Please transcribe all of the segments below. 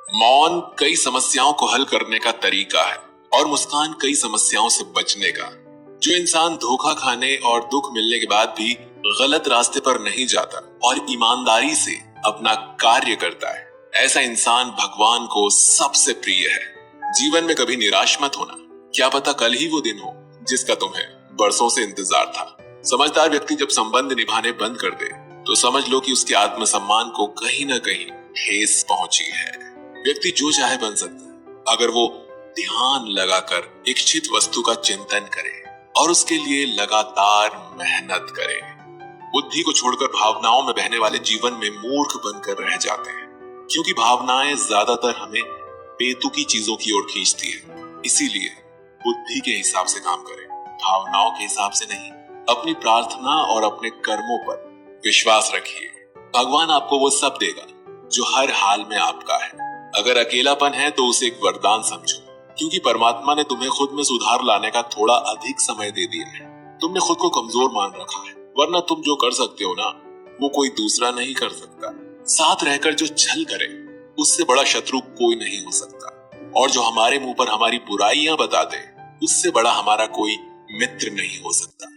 मौन कई समस्याओं को हल करने का तरीका है और मुस्कान कई समस्याओं से बचने का। जो इंसान धोखा खाने और दुख मिलने के बाद भी गलत रास्ते पर नहीं जाता और ईमानदारी से अपना कार्य करता है, ऐसा इंसान भगवान को सबसे प्रिय है। जीवन में कभी निराश मत होना, क्या पता कल ही वो दिन हो जिसका तुम्हें बरसों से इंतजार था। समझदार व्यक्ति जब संबंध निभाने बंद कर दे तो समझ लो कि उसके आत्मसम्मान को कहीं ना कहीं ठेस पहुंची है। व्यक्ति जो चाहे बन सकता है अगर वो ध्यान लगाकर इच्छित वस्तु का चिंतन करे और उसके लिए लगातार मेहनत करे। बुद्धि को छोड़कर भावनाओं में बहने वाले जीवन में मूर्ख बनकर रह जाते हैं, क्योंकि भावनाएं ज्यादातर हमें बेतुकी चीजों की ओर खींचती है। इसीलिए बुद्धि के हिसाब से काम करें, भावनाओं के हिसाब से नहीं। अपनी प्रार्थना और अपने कर्मों पर विश्वास रखिए, भगवान आपको वो सब देगा जो हर हाल में आपका है। अगर अकेलापन है तो उसे एक वरदान समझो, क्योंकि परमात्मा ने तुम्हें खुद में सुधार लाने का थोड़ा अधिक समय दे दिया है। तुमने खुद को कमजोर मान रखा है, वरना तुम जो कर सकते हो ना, वो कोई दूसरा नहीं कर सकता। साथ रहकर जो छल करे उससे बड़ा शत्रु कोई नहीं हो सकता, और जो हमारे मुंह पर हमारी बुराइयां बता दे उससे बड़ा हमारा कोई मित्र नहीं हो सकता।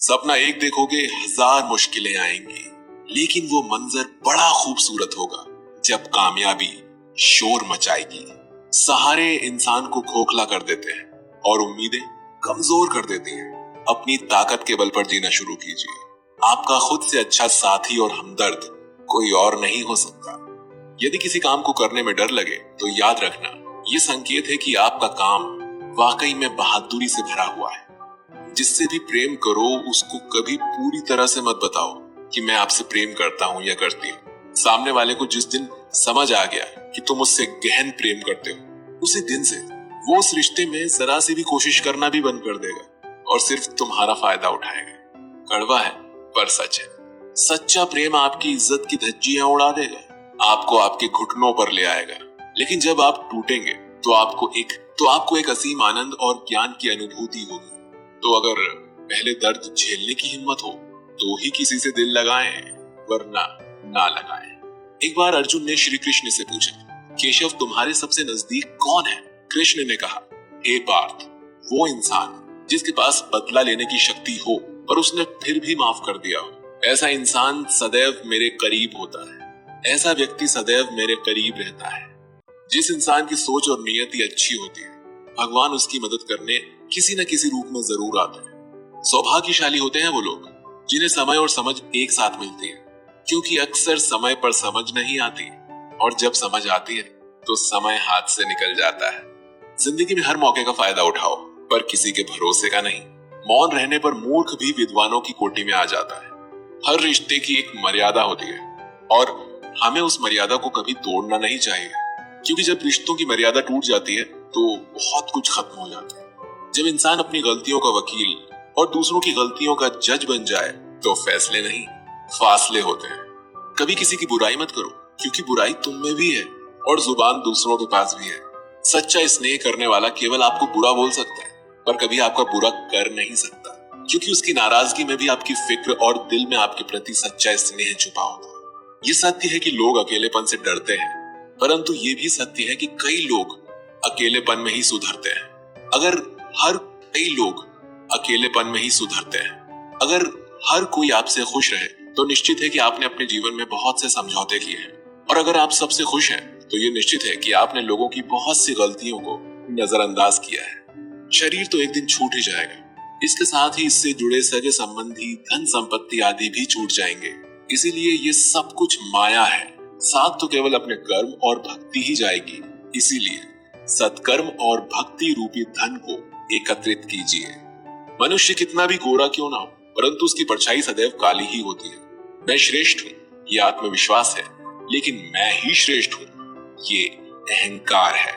सपना एक देखोगे, हजार मुश्किलें आएंगी, लेकिन वो मंजर बड़ा खूबसूरत होगा जब कामयाबी शोर मचाएगी। सहारे इंसान को खोखला कर देते हैं और उम्मीदें कमजोर कर देती हैं। अपनी ताकत के बल पर जीना शुरू कीजिए। आपका खुद से अच्छा साथी और हमदर्द कोई और नहीं हो सकता। यदि किसी काम को करने में डर लगे तो याद रखना, ये संकेत है कि आपका काम वाकई में बहादुरी से भरा हुआ है। जिससे भी प्रेम करो उसको कभी पूरी तरह से मत बताओ कि मैं आपसे प्रेम करता हूँ या करती हूँ। सामने वाले को जिस दिन समझ आ गया कि तुम उससे गहन प्रेम करते हो, उसी दिन से वो उस रिश्ते में जरा सी भी कोशिश करना भी बंद कर देगा और सिर्फ तुम्हारा फायदा उठाएगा। कड़वा है पर सच है। सच्चा प्रेम आपकी इज्जत की धज्जियां उड़ा देगा, आपको आपके घुटनों पर ले आएगा। लेकिन जब आप टूटेंगे तो आपको एक असीम आनंद और ज्ञान की अनुभूति होगी। तो अगर पहले दर्द झेलने की हिम्मत हो तो ही किसी से दिल लगाएं, वरना ना लगाएं। एक बार अर्जुन ने श्री कृष्ण से पूछा, केशव तुम्हारे सबसे नजदीक कौन है? कृष्ण ने कहा, हे पार्थ, वो इंसान जिसके पास बदला लेने की शक्ति हो पर उसने फिर भी माफ कर दिया हो। ऐसा इंसान सदैव मेरे करीब होता है, ऐसा व्यक्ति सदैव मेरे करीब रहता है। जिस इंसान की सोच और नियति अच्छी होती है, भगवान उसकी मदद करने किसी न किसी रूप में जरूर आते हैं। सौभाग्यशाली होते हैं वो लोग जिन्हें समय और समझ एक साथ मिलती है, क्योंकि अक्सर समय पर समझ नहीं आती और जब समझ आती है तो समय हाथ से निकल जाता है। जिंदगी में हर मौके का फायदा उठाओ, पर किसी के भरोसे का नहीं। मौन रहने पर मूर्ख भी विद्वानों की कोटि में आ जाता है। हर रिश्ते की एक मर्यादा होती है और हमें उस मर्यादा को कभी तोड़ना नहीं चाहिए, क्योंकि जब रिश्तों की मर्यादा टूट जाती है तो बहुत कुछ खत्म हो जाता है। जब इंसान अपनी गलतियों का वकील और दूसरों की गलतियों का जज बन जाए तो फैसले नहीं, फासले होते हैं। कभी किसी की बुराई मत करो, क्योंकि बुराई तुम में भी है और जुबान दूसरों के पास भी है। सच्चा स्नेह करने वाला केवल आपको बुरा बोल सकता है, पर कभी आपका बुरा कर नहीं सकता, क्योंकि उसकी नाराजगी में भी आपकी फिक्र और दिल में आपके प्रति सच्चा स्नेह छुपा होता है। ये सत्य है कि लोग अकेलेपन से डरते हैं, परंतु ये भी सत्य है कि कई लोग अकेलेपन में ही सुधरते हैं। अगर हर कोई आपसे खुश रहे तो निश्चित है कि आपने अपने जीवन में बहुत से समझौते किए हैं, और अगर आप सबसे खुश हैं तो ये निश्चित है कि आपने लोगों की बहुत सी गलतियों को नजरअंदाज किया है। शरीर तो एक दिन छूट ही जाएगा, इसके साथ ही इससे जुड़े सगे संबंधी, धन संपत्ति आदि भी छूट जाएंगे। इसीलिए ये सब कुछ माया है, साथ तो केवल अपने कर्म और भक्ति ही जाएगी। इसीलिए सत्कर्म और भक्ति रूपी धन को एकत्रित कीजिए। मनुष्य कितना भी गोरा क्यों ना हो, परंतु उसकी परछाई सदैव काली ही होती है। मैं श्रेष्ठ हूँ ये आत्मविश्वास है, लेकिन मैं ही श्रेष्ठ हूँ ये अहंकार है।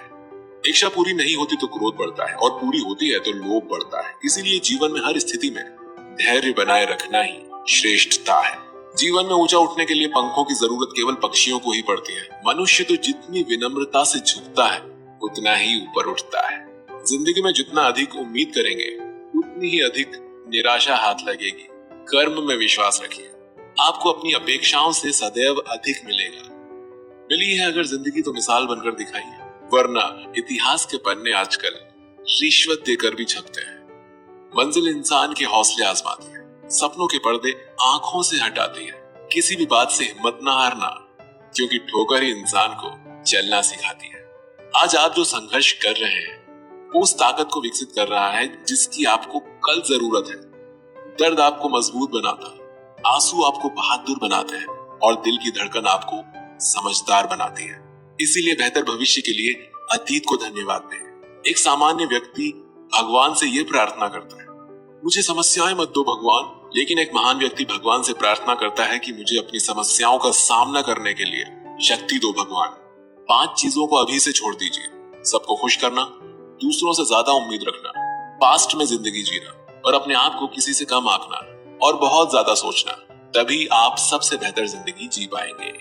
इच्छा पूरी नहीं होती तो क्रोध बढ़ता है, और पूरी होती है तो लोभ बढ़ता है। इसीलिए जीवन में हर स्थिति में धैर्य बनाए रखना ही श्रेष्ठता है। जीवन में ऊंचा उठने के लिए पंखों की जरूरत केवल पक्षियों को ही पड़ती है। मनुष्य तो जितनी विनम्रता से झुकता है उतना ही ऊपर उठता है। जिंदगी में जितना अधिक उम्मीद करेंगे उतनी ही अधिक निराशा हाथ लगेगी। कर्म में विश्वास रखिए, आपको अपनी अपेक्षाओं से सदैव अधिक मिलेगा। मिली है अगर जिंदगी तो मिसाल बनकर दिखाई है, वरना इतिहास के पन्ने आजकल रिश्वत देकर भी छपते हैं। मंजिल इंसान के हौसले आजमाती है, सपनों के पर्दे आंखों से हटाती है। किसी भी बात से हिम्मत न हारना, क्योंकि ठोकर ही इंसान को चलना सिखाती है। आज आप जो संघर्ष कर रहे हैं वो उस ताकत को विकसित कर रहा है जिसकी आपको कल जरूरत है। दर्द आपको मजबूत बनाता है, आंसू आपको बहादुर बनाते हैं और दिल की धड़कन आपको समझदार बनाती है। इसीलिए बेहतर भविष्य के लिए अतीत को धन्यवाद दें। एक सामान्य व्यक्ति भगवान से ये प्रार्थना करता है, मुझे समस्याएं मत दो भगवान। लेकिन एक महान व्यक्ति भगवान से प्रार्थना करता है कि मुझे अपनी समस्याओं का सामना करने के लिए शक्ति दो भगवान। 5 चीजों को अभी से छोड़ दीजिए। सबको खुश करना, दूसरों से ज्यादा उम्मीद रखना, पास्ट में जिंदगी जीना और अपने आप को किसी से कम आंकना और बहुत ज्यादा सोचना। तभी आप सबसे बेहतर जिंदगी जी पाएंगे।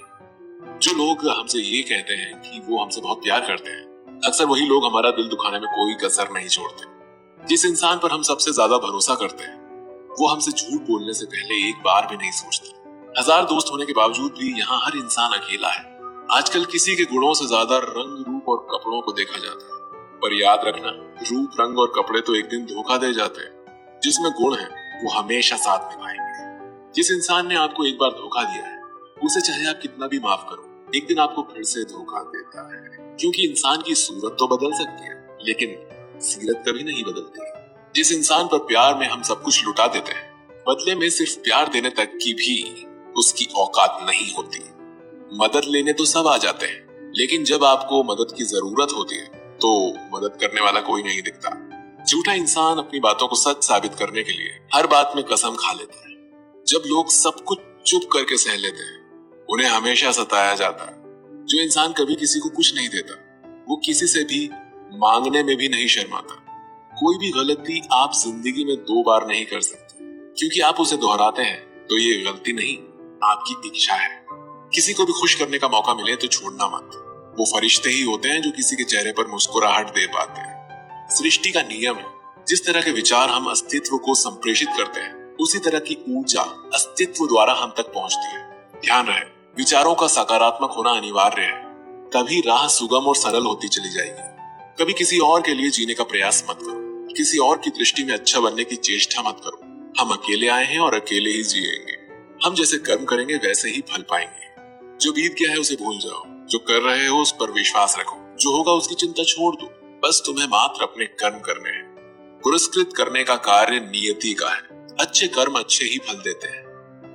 जो लोग हमसे ये कहते हैं कि वो हमसे बहुत प्यार करते हैं, अक्सर वही लोग हमारा दिल दुखाने में कोई कसर नहीं छोड़ते। जिस इंसान पर हम सबसे ज्यादा भरोसा करते हैं वो हमसे झूठ बोलने से पहले एक बार भी नहीं सोचता। 1000 दोस्त होने के बावजूद भी यहाँ हर इंसान अकेला है। आजकल किसी के गुणों से ज्यादा रंग, रूप और कपड़ों को देखा जाता है, पर याद रखना, रूप, रंग और कपड़े तो एक दिन धोखा दे जाते हैं। जिसमें गुण है वो हमेशा साथ निभाएंगे। जिस इंसान ने आपको एक बार धोखा दिया है उसे चाहे आप कितना भी माफ करो, एक दिन आपको फिर से धोखा देता है। क्योंकि इंसान की सूरत तो बदल सकती है लेकिन सीरत कभी नहीं बदलती। जिस इंसान पर प्यार में हम सब कुछ लुटा देते हैं, बदले में सिर्फ प्यार देने तक की भी उसकी औकात नहीं होती। मदद लेने तो सब आ जाते हैं, लेकिन जब आपको मदद की जरूरत होती है तो मदद करने वाला कोई नहीं दिखता। झूठा इंसान अपनी बातों को सच साबित करने के लिए हर बात में कसम खा लेता है। जब लोग सब कुछ चुप करके सह लेते हैं उन्हें हमेशा सताया जाता है। जो इंसान कभी किसी को कुछ नहीं देता वो किसी से भी मांगने में भी नहीं शर्माता। कोई भी गलती आप जिंदगी में 2 बार नहीं कर सकते, क्योंकि आप उसे दोहराते हैं तो ये गलती नहीं, आपकी इच्छा है। किसी को भी खुश करने का मौका मिले तो छोड़ना मत। वो फरिश्ते ही होते हैं जो किसी के चेहरे पर मुस्कुराहट दे पाते हैं। सृष्टि का नियम है, जिस तरह के विचार हम अस्तित्व को संप्रेषित करते हैं उसी तरह की ऊर्जा अस्तित्व द्वारा हम तक पहुंचती है। ध्यान रहे, विचारों का सकारात्मक होना अनिवार्य है, तभी राह सुगम और सरल होती चली जाएगी। कभी किसी और के लिए जीने का प्रयास मत करो, किसी और की दृष्टि में अच्छा बनने की चेष्टा मत करो। हम अकेले आए हैं और अकेले ही जिएंगे। हम जैसे कर्म करेंगे वैसे ही फल पाएंगे। जो बीत गया है उसे भूल जाओ, जो कर रहे हो उस पर विश्वास रखो, जो होगा उसकी चिंता छोड़ दो। बस तुम्हें मात्र अपने कर्म करने हैं। पुरस्कृत करने का कार्य नियति का है। अच्छे कर्म अच्छे ही फल देते हैं।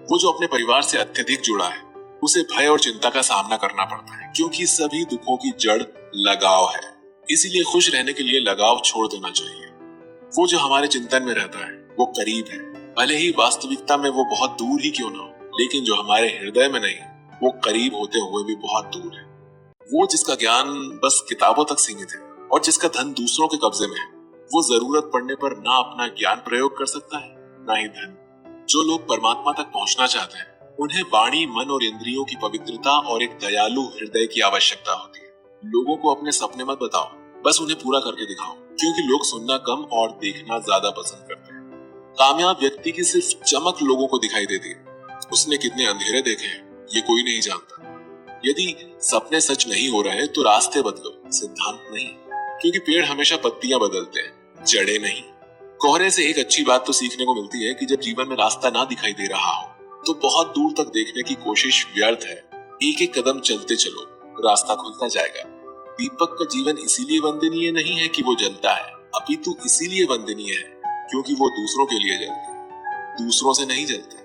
वो जो अपने परिवार से अत्यधिक जुड़ा है उसे भय और चिंता का सामना करना पड़ता है, क्योंकि सभी दुखों की जड़ लगाव है। इसीलिए खुश रहने के लिए लगाव छोड़ देना चाहिए। वो जो हमारे चिंतन में रहता है वो करीब है, भले ही वास्तविकता में वो बहुत दूर ही क्यों ना हो, लेकिन जो हमारे हृदय में नहीं वो करीब होते हुए भी बहुत दूर है। वो जिसका ज्ञान बस किताबों तक सीमित है और जिसका धन दूसरों के कब्जे में है, वो जरूरत पड़ने पर ना अपना ज्ञान प्रयोग कर सकता है ना ही धन। जो लोग परमात्मा तक पहुंचना चाहते हैं उन्हें वाणी, मन और इंद्रियों की पवित्रता और एक दयालु हृदय की आवश्यकता होती है। लोगों को अपने सपने मत बताओ, बस उन्हें पूरा करके दिखाओ, क्योंकि लोग सुनना कम और देखना ज्यादा पसंद करते हैं। कामयाब व्यक्ति की सिर्फ चमक लोगों को दिखाई देती है, उसने कितने अंधेरे देखे हैं ये कोई नहीं जानता। यदि सपने सच नहीं हो रहे तो रास्ते बदलो, सिद्धांत नहीं, क्योंकि पेड़ हमेशा पत्तियां बदलते हैं, जड़ें नहीं। कोहरे से एक अच्छी बात तो सीखने को मिलती है कि जब जीवन में रास्ता ना दिखाई दे रहा हो तो बहुत दूर तक देखने की कोशिश व्यर्थ है। एक एक कदम चलते चलो, रास्ता खुलता जाएगा। दीपक का जीवन इसीलिए वंदनीय नहीं है कि वो जलता है, अपितु इसीलिए वंदनीय है क्योंकि वो दूसरों के लिए जलता है, दूसरों से नहीं जलता।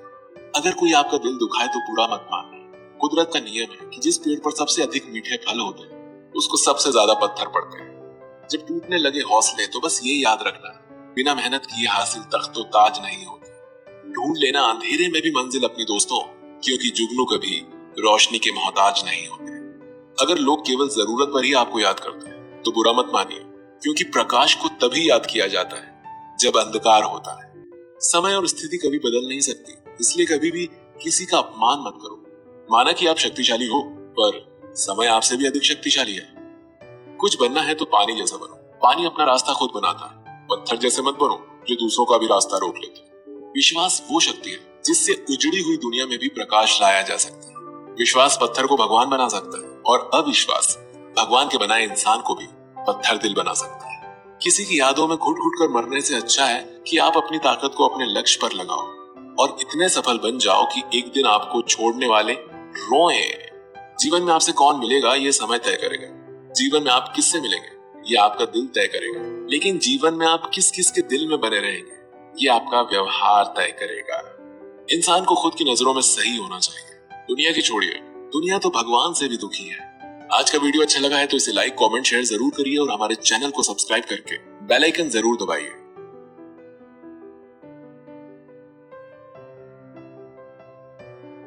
अगर कोई आपका दिल दुखाए तो बुरा मत मानना। कुदरत का नियम है कि जिस पेड़ पर सबसे अधिक मीठे फल होते हैं उसको सबसे ज्यादा पत्थर पड़ते हैं। जब टूटने लगे हौसले तो बस ये याद रखना, बिना मेहनत किए हासिल तख्तो ताज नहीं होते। ढूंढ लेना अंधेरे में भी मंजिल अपनी दोस्तों, क्योंकि जुगनू कभी रोशनी के मोहताज नहीं होते। अगर लोग केवल जरूरत पर ही आपको याद करते हैं तो बुरा मत मानिए, क्योंकि प्रकाश को तभी याद किया जाता है जब अंधकार होता है। समय और स्थिति कभी बदल नहीं सकती, इसलिए कभी भी किसी का अपमान मत करो। माना कि आप शक्तिशाली हो, पर समय आपसे भी अधिक शक्तिशाली है। कुछ बनना है तो पानी जैसा बनो। पानी अपना रास्ता खुद बनाता है। पत्थर जैसे मत बनो जो दूसरों का भी रास्ता रोक लेते। विश्वास वो शक्ति है जिससे उजड़ी हुई दुनिया में भी प्रकाश लाया जा सकता है। विश्वास पत्थर को भगवान बना सकता है और अविश्वास भगवान के बनाए इंसान को भी पत्थर दिल बना सकता है। किसी की यादों में घुट घुट कर मरने से अच्छा है कि आप अपनी ताकत को अपने लक्ष्य पर लगाओ और इतने सफल बन जाओ कि एक दिन आपको छोड़ने वाले रोएं। जीवन में आपसे कौन मिलेगा ये समय तय करेगा। जीवन में आप किससे मिलेंगे ये आपका दिल तय करेगा। लेकिन जीवन में आप किस किस के दिल में बने रहेंगे ये आपका व्यवहार तय करेगा। इंसान को खुद की नजरों में सही होना चाहिए। दुनिया की छोड़िए, दुनिया तो भगवान से भी दुखी है। आज का वीडियो अच्छा लगा है तो इसे लाइक, कमेंट, शेयर जरूर करिए और हमारे चैनल को सब्सक्राइब करके बेल आइकन जरूर दबाइए।